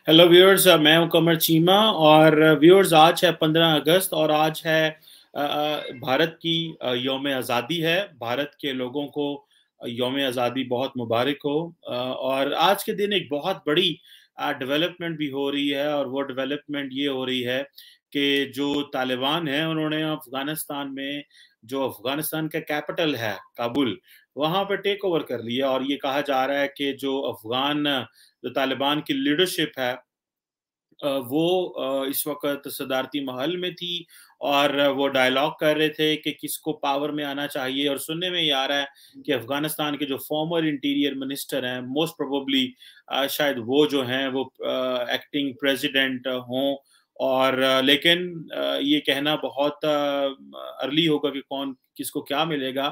Hello viewers, मैं हूं कमर चीमा। और व्यूअर्स, आज है 15 अगस्त और आज है भारत की यौम आज़ादी है। भारत के लोगों को यौम आज़ादी बहुत मुबारक हो। और आज के दिन एक बहुत बड़ी डेवलपमेंट भी हो रही है, और वो डेवलपमेंट ये हो रही है कि जो तालिबान है उन्होंने अफ़गानिस्तान में, जो अफ़गानिस्तान का कैपिटल है काबुल, वहाँ पे टेक ओवर कर लिया। और ये कहा जा रहा है कि जो तालिबान की लीडरशिप है वो इस वक़्त सदारती महल में थी, और वो डायलॉग कर रहे थे कि किसको पावर में आना चाहिए। और सुनने में ये आ रहा है कि अफ़गानिस्तान के जो फॉर्मर इंटीरियर मिनिस्टर हैं, मोस्ट प्रोबेबली शायद वो जो हैं वो एक्टिंग प्रेसिडेंट हों। और लेकिन ये कहना बहुत अर्ली होगा कि कौन किसको क्या मिलेगा।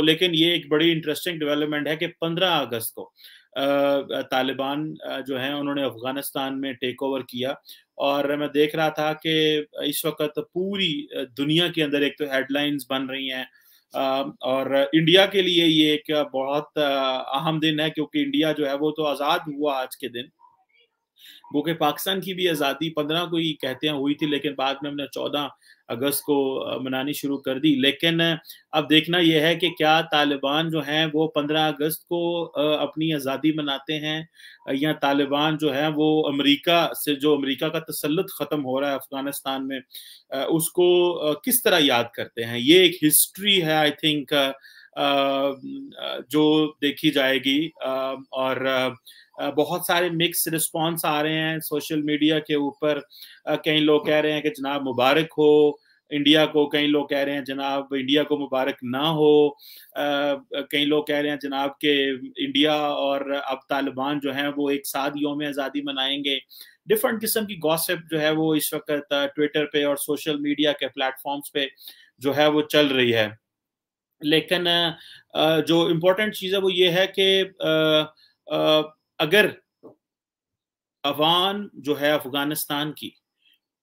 लेकिन ये एक बड़ी इंटरेस्टिंग डेवलपमेंट है कि 15 अगस्त को तालिबान जो हैं उन्होंने अफ़गानिस्तान में टेक ओवर किया। और मैं देख रहा था कि इस वक़्त पूरी दुनिया के अंदर एक तो हेडलाइंस बन रही हैं, और इंडिया के लिए ये एक बहुत अहम दिन है, क्योंकि इंडिया जो है वो तो आज़ाद हुआ आज के दिन। वो कि पाकिस्तान की भी आज़ादी 15 को ही कहते हैं हुई थी, लेकिन बाद में हमने 14 अगस्त को मनानी शुरू कर दी। लेकिन अब देखना ये है कि क्या तालिबान जो हैं वो 15 अगस्त को अपनी आज़ादी मनाते हैं, या तालिबान जो है वो अमेरिका का तसल्लुत ख़त्म हो रहा है अफ़गानिस्तान में, उसको किस तरह याद करते हैं। ये एक हिस्ट्री है, आई थिंक, जो देखी जाएगी। और बहुत सारे मिक्स रिस्पॉन्स आ रहे हैं सोशल मीडिया के ऊपर। कई लोग कह रहे हैं कि जनाब मुबारक हो इंडिया को, कई लोग कह रहे हैं जनाब इंडिया को मुबारक ना हो। कई लोग कह रहे हैं जनाब के इंडिया और अब तालिबान जो हैं वो एक साथ यौम आज़ादी मनाएंगे। डिफरेंट किस्म की गॉसिप जो है वो इस वक्त ट्विटर पे और सोशल मीडिया के प्लेटफॉर्म्स पे जो है वो चल रही है। लेकिन जो इम्पोर्टेंट चीज़ है वो ये है कि अगर अवान जो है अफ़गानिस्तान की,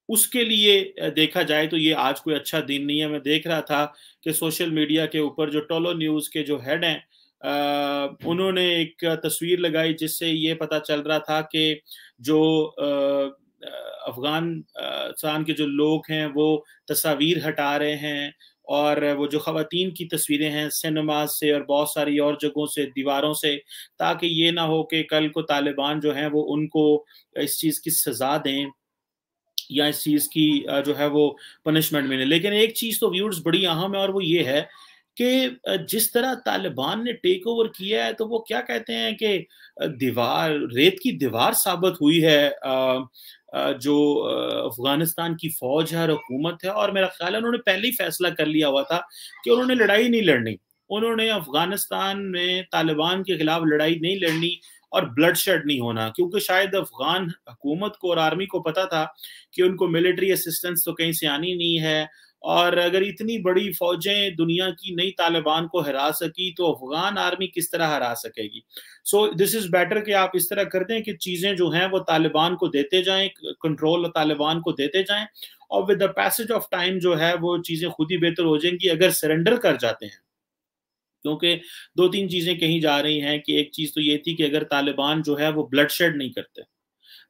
उसके लिए देखा जाए तो ये आज कोई अच्छा दिन नहीं है। मैं देख रहा था कि सोशल मीडिया के ऊपर जो टोलो न्यूज़ के जो हेड हैं, उन्होंने एक तस्वीर लगाई जिससे ये पता चल रहा था कि जो अफ़गानिस्तान के जो लोग हैं वो तस्वीर हटा रहे हैं, और वो जो ख़वातीन की तस्वीरें हैं सिनेमाज़ से और बहुत सारी और जगहों से, दीवारों से, ताकि ये ना हो कि कल को तालिबान जो हैं वो उनको इस चीज़ की सज़ा दें, या इस चीज़ की जो है वो पनिशमेंट मिले। लेकिन एक चीज़ तो व्यूअर्स बड़ी अहम है, और वो ये है कि जिस तरह तालिबान ने टेक ओवर किया है, तो वो क्या कहते हैं कि रेत की दीवार साबित हुई है जो अफ़गानिस्तान की फ़ौज है और हुकूमत है। और मेरा ख़्याल है उन्होंने पहले ही फ़ैसला कर लिया हुआ था कि उन्होंने लड़ाई नहीं लड़नी। उन्होंने अफ़गानिस्तान में तालिबान के खिलाफ लड़ाई नहीं लड़नी, और ब्लडशेड नहीं होना, क्योंकि शायद अफ़गान हुकूमत को और आर्मी को पता था कि उनको मिलिट्री असिस्टेंस तो कहीं से आनी नहीं है। और अगर इतनी बड़ी फ़ौजें दुनिया की नहीं तालिबान को हरा सकी, तो अफ़गान आर्मी किस तरह हरा सकेगी। सो दिस इज़ बेटर कि आप इस तरह कर दें कि चीज़ें जो हैं वो तालिबान को देते जाएँ, कंट्रोल तालिबान को देते जाएँ, और with the passage of time जो है वो चीज़ें खुद ही बेहतर हो जाएँगी अगर सरेंडर कर जाते हैं। क्योंकि 2-3 चीज़ें कही जा रही हैं कि एक चीज़ तो ये थी कि अगर तालिबान जो है वो ब्लडशेड नहीं करते,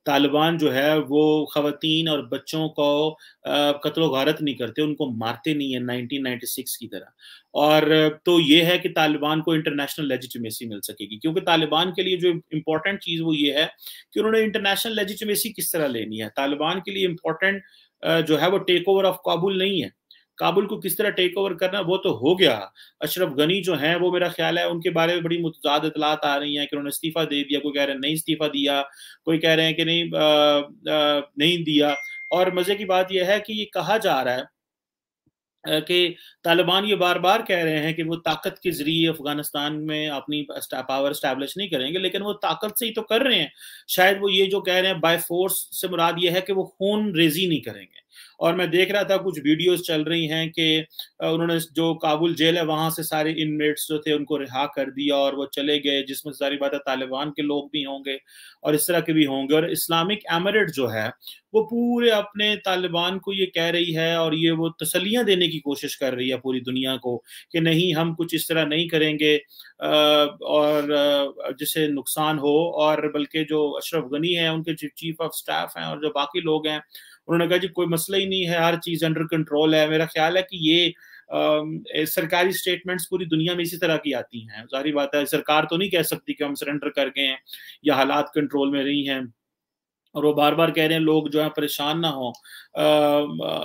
तालिबान जो है वो ख़वातीन और बच्चों को कत्ल-ओ-गारत नहीं करते, उनको मारते नहीं हैं 1996 की तरह। और तो ये है कि तालिबान को इंटरनेशनल लेजिटिमेसी मिल सकेगी, क्योंकि तालिबान के लिए जो इम्पोर्टेंट चीज़ वो ये है कि उन्होंने इंटरनेशनल लेजिटिमेसी किस तरह लेनी है। तालिबान के लिए इम्पोर्टेंट जो है वो टेक ओवर ऑफ काबुल नहीं है। काबुल को किस तरह टेक ओवर करना वो तो हो गया। अशरफ गनी जो हैं वो मेरा ख़्याल है उनके बारे में बड़ी मुतज़ाद इत्तलात आ रही हैं कि उन्होंने इस्तीफ़ा दे दिया, कोई कह रहे हैं नहीं इस्तीफ़ा दिया, कोई कह रहे हैं कि नहीं दिया। और मज़े की बात ये है कि ये कहा जा रहा है कि तालिबान ये बार-बार कह रहे हैं कि वो ताकत के ज़रिए अफ़गानिस्तान में अपनी पावर एस्टेब्लिश नहीं करेंगे, लेकिन वो ताकत से ही तो कर रहे हैं। शायद वो ये जो कह रहे हैं बाय फ़ोर्स से मुराद ये है कि वो खून-रेज़ी नहीं करेंगे। और मैं देख रहा था कुछ वीडियोज़ चल रही हैं कि उन्होंने जो काबुल जेल है वहाँ से सारे इनमेट्स जो थे उनको रिहा कर दिया और वो चले गए, जिसमें ज़ाहिर बात है तालिबान के लोग भी होंगे और इस तरह के भी होंगे। और इस्लामिक एमिरेट जो है वो पूरे अपने तालिबान को ये कह रही है और ये वो तसल्लियाँ देने की कोशिश कर रही है पूरी दुनिया को कि नहीं, हम कुछ इस तरह नहीं करेंगे और जिससे नुकसान हो। और बल्कि जो अशरफ गनी है, उनके चीफ ऑफ स्टाफ हैं और जो बाकी लोग हैं, उन्होंने कहा जी कोई मसला ही नहीं है, हर चीज़ अंडर कंट्रोल है। मेरा ख्याल है कि ये सरकारी स्टेटमेंट्स पूरी दुनिया में इसी तरह की आती हैं। ज़ाहिर बात है सरकार तो नहीं कह सकती कि हम सरेंडर कर गए हैं या हालात कंट्रोल में नहीं हैं, और वो बार-बार कह रहे हैं लोग जो है परेशान ना हों।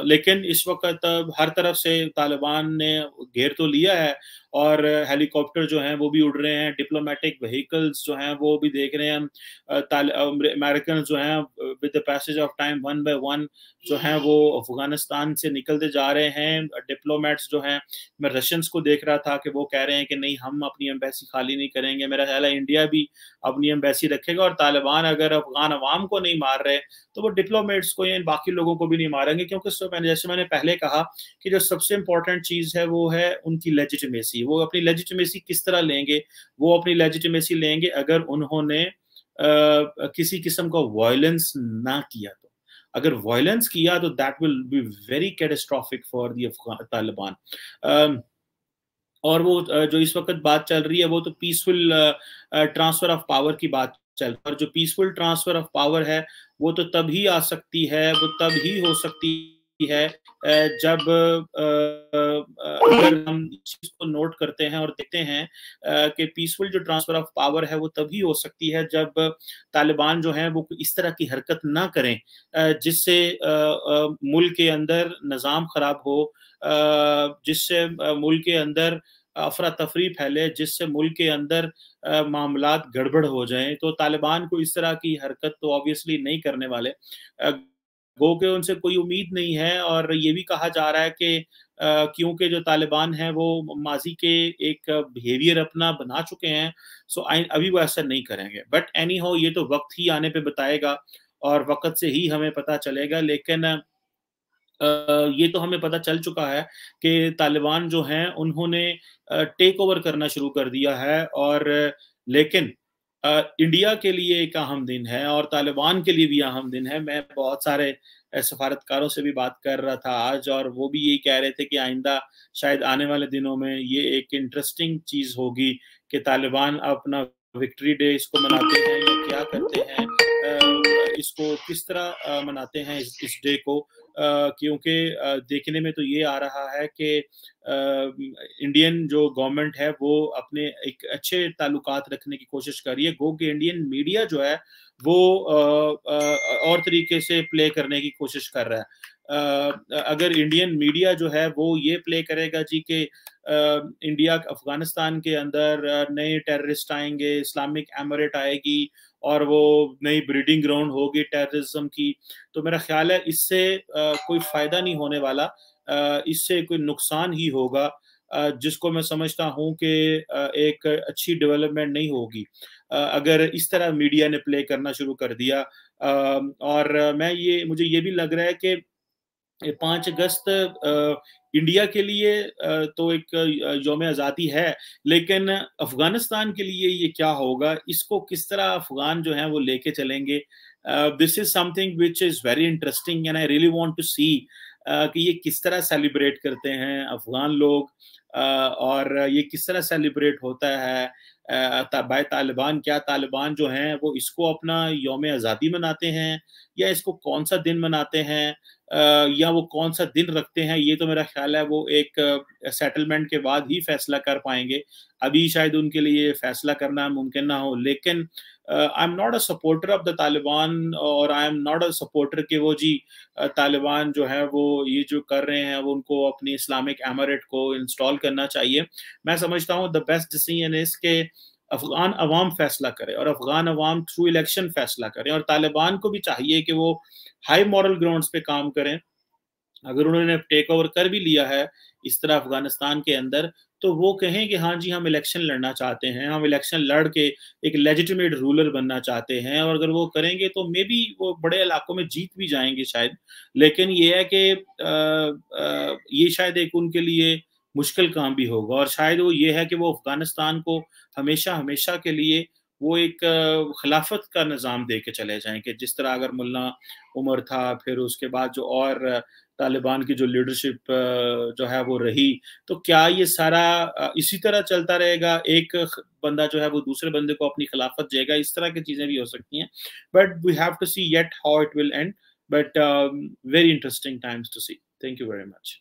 लेकिन इस वक़्त हर तरफ से तालिबान ने घेर तो लिया है और हेलीकॉप्टर जो हैं वो भी उड़ रहे हैं, डिप्लोमैटिक व्हीकल्स जो हैं वो भी देख रहे हैं हम। अमेरिकन जो हैं with the passage of time one by one जो हैं वो अफ़गानिस्तान से निकलते जा रहे हैं। डिप्लोमैट्स जो हैं, मैं रशियंस को देख रहा था कि वो कह रहे हैं कि नहीं, हम अपनी एम्बेसी खाली नहीं करेंगे। मेरा ख़्याल है इंडिया भी अपनी एम्बेसी रखेगा और तालिबान अगर अफ़गान अवाम को नहीं मार रहे तो वो डिप्लोमेट्स को या इन बाकी लोगों को भी नहीं मारेंगे, क्योंकि जैसे मैंने पहले कहा कि जो सबसे इम्पोर्टेंट चीज़ है वो है उनकी लेजिटिमेसी। वो अपनी लेजिटिमेसी किस तरह लेंगे? वो अपनी लेजिटिमेसी लेंगे अगर उन्होंने किसी किस्म का वायलेंस ना किया तो। अगर वायलेंस किया तो that will be very catastrophic for the Taliban. और वो जो इस वक़्त बात चल रही है वो तो पीसफुल ट्रांसफ़र ऑफ पावर की बात चल रही है। और जो पीसफुल ट्रांसफ़र ऑफ पावर है वो तो तभी आ सकती है, वो तब ही हो सकती है जब अगर हम इस चीज़ को नोट करते हैं और देखते हैं कि पीसफुल जो ट्रांसफ़र ऑफ पावर है वो तभी हो सकती है जब तालिबान जो हैं वो इस तरह की हरकत ना करें जिससे मुल्क के अंदर निज़ाम ख़राब हो, जिससे मुल्क के अंदर अफरा-तफरी फैले, जिससे मुल्क के अंदर मामलात गड़बड़ हो जाएँ। तो तालिबान को इस तरह की हरकत तो ऑब्वियसली नहीं करने वाले। गो के उनसे कोई उम्मीद नहीं है और ये भी कहा जा रहा है कि क्योंकि जो तालिबान हैं वो माज़ी के एक बिहेवियर अपना बना चुके हैं, सो अभी वो ऐसा नहीं करेंगे। बट एनी हाउ ये तो वक़्त ही आने पे बताएगा और वक़्त से ही हमें पता चलेगा। लेकिन ये तो हमें पता चल चुका है कि तालिबान जो हैं उन्होंने टेक ओवर करना शुरू कर दिया है। और लेकिन इंडिया के लिए एक अहम दिन है और तालिबान के लिए भी अहम दिन है। मैं बहुत सारे सफारतकारों से भी बात कर रहा था आज और वो भी यही कह रहे थे कि आइंदा शायद आने वाले दिनों में ये एक इंटरेस्टिंग चीज़ होगी कि तालिबान अपना विक्ट्री डे इसको मनाते हैं या क्या करते हैं, इसको किस तरह मनाते हैं इस डे को। क्योंकि देखने में तो ये आ रहा है कि इंडियन जो गवर्नमेंट है वो अपने एक अच्छे ताल्लुकात रखने की कोशिश कर रही है। गो कि इंडियन मीडिया जो है वो और तरीके से प्ले करने की कोशिश कर रहा है। अगर इंडियन मीडिया जो है वो ये प्ले करेगा जी कि इंडिया अफ़गानिस्तान के अंदर नए टेररिस्ट आएँगे, इस्लामिक एमिरेट आएगी और वो नई ब्रीडिंग ग्राउंड होगी टेररिज्म की, तो मेरा ख़्याल है इससे कोई फ़ायदा नहीं होने वाला। इससे कोई नुकसान ही होगा, जिसको मैं समझता हूँ कि एक अच्छी डेवलपमेंट नहीं होगी अगर इस तरह मीडिया ने प्ले करना शुरू कर दिया। और मुझे ये भी लग रहा है कि 5 अगस्त इंडिया के लिए तो एक यौम आज़ादी है, लेकिन अफ़गानिस्तान के लिए ये क्या होगा, इसको किस तरह अफ़गान जो हैं वो लेके चलेंगे। This is something which is very interesting and I really want to see कि ये किस तरह सेलिब्रेट करते हैं अफ़गान लोग, और ये किस तरह सेलिब्रेट होता है बाय तालिबान। क्या तालिबान जो हैं वो इसको अपना यौम आज़ादी मनाते हैं या इसको कौन-सा दिन मनाते हैं, या वो कौन-सा दिन रखते हैं, ये तो मेरा ख़्याल है वो एक सेटलमेंट के बाद ही फ़ैसला कर पाएँगे। अभी शायद उनके लिए फ़ैसला करना मुमकिन ना हो। लेकिन I am not a supporter of the Taliban और I am not a supporter कि वो जी तालिबान जो है वो ये जो कर रहे हैं वो उनको अपनी इस्लामिक एमिरेट को इंस्टॉल करना चाहिए। मैं समझता हूँ द बेस्ट डिसीजन इज़ के अफ़गान अवाम फ़ैसला करे और अफ़गान अवाम थ्रू इलेक्शन फ़ैसला करें, और तालिबान को भी चाहिए कि वो हाई मॉरल ग्राउंड्स पे काम करें। अगर उन्होंने टेक ओवर कर भी लिया है इस तरह अफ़गानिस्तान के अंदर, तो वो कहें कि हाँ जी, हम इलेक्शन लड़ना चाहते हैं, हम इलेक्शन लड़ के एक लेजिटिमेट रूलर बनना चाहते हैं, और अगर वो करेंगे तो मे बी वो बड़े इलाकों में जीत भी जाएँगे शायद। लेकिन ये है कि ये शायद एक उनके लिए मुश्किल काम भी होगा, और शायद वो ये है कि वो अफ़गानिस्तान को हमेशा-हमेशा के लिए वो एक खिलाफत का निज़ाम दे के चले जाएँ, कि जिस तरह अगर मुल्ला उमर था, फिर उसके बाद जो और तालिबान की जो लीडरशिप जो है वो रही, तो क्या ये सारा इसी तरह चलता रहेगा? एक बंदा जो है वो दूसरे बंदे को अपनी खिलाफत देगा, इस तरह की चीज़ें भी हो सकती हैं। But we have to see yet how it will end, but very interesting times to see. Thank you very much.